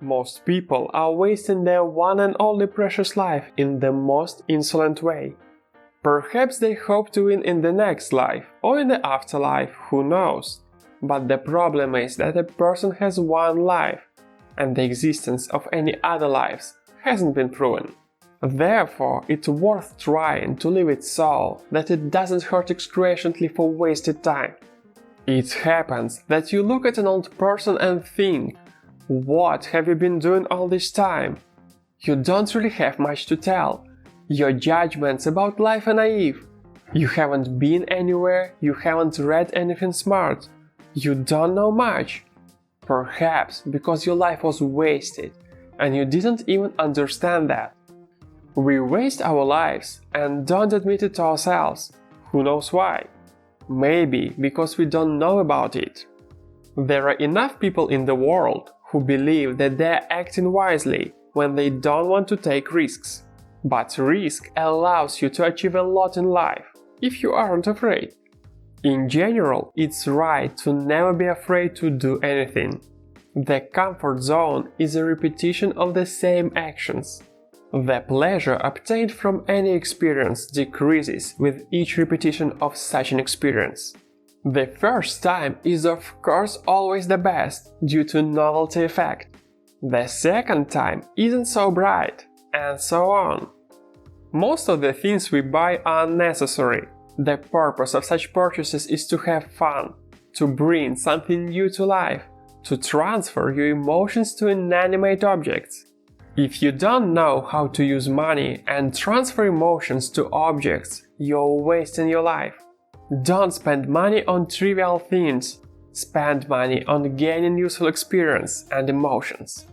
Most people are wasting their one and only precious life in the most insolent way. Perhaps they hope to win in the next life or in the afterlife, who knows? But the problem is that a person has one life, and the existence of any other lives hasn't been proven. Therefore, it's worth trying to live it so that it doesn't hurt excruciatingly for wasted time. It happens that you look at an old person and think, what have you been doing all this time? You don't really have much to tell. Your judgments about life are naive. You haven't been anywhere, you haven't read anything smart. You don't know much. Perhaps because your life was wasted, and you didn't even understand that. We waste our lives and don't admit it to ourselves. Who knows why? Maybe because we don't know about it. There are enough people in the world who believe that they are acting wisely when they don't want to take risks. But risk allows you to achieve a lot in life, if you aren't afraid. In general, it's right to never be afraid to do anything. The comfort zone is a repetition of the same actions. The pleasure obtained from any experience decreases with each repetition of such an experience. The first time is of course always the best, due to novelty effect. The second time isn't so bright, and so on. Most of the things we buy are necessary. The purpose of such purchases is to have fun, to bring something new to life, to transfer your emotions to inanimate objects. If you don't know how to use money and transfer emotions to objects, you're wasting your life. Don't spend money on trivial things. Spend money on gaining useful experience and emotions.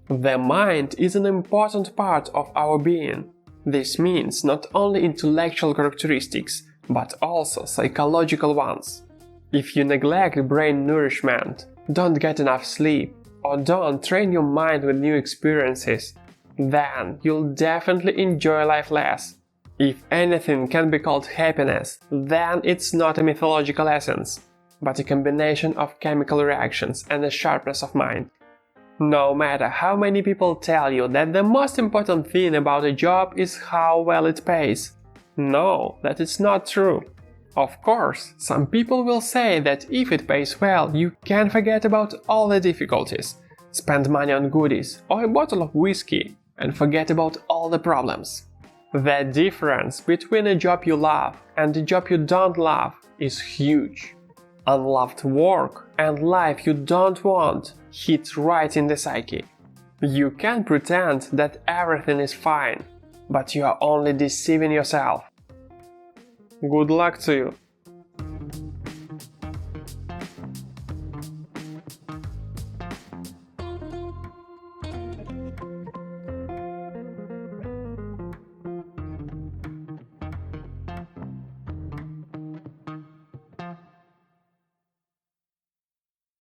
The mind is an important part of our being. This means not only intellectual characteristics, but also psychological ones. If you neglect brain nourishment, don't get enough sleep, or don't train your mind with new experiences, then you'll definitely enjoy life less. If anything can be called happiness, then it's not a mythological essence, but a combination of chemical reactions and a sharpness of mind. No matter how many people tell you that the most important thing about a job is how well it pays, know that it's not true. Of course, some people will say that if it pays well, you can forget about all the difficulties, spend money on goodies or a bottle of whiskey, and forget about all the problems. The difference between a job you love and a job you don't love is huge. Unloved work and life you don't want hit right in the psyche. You can pretend that everything is fine, but you are only deceiving yourself. Good luck to you!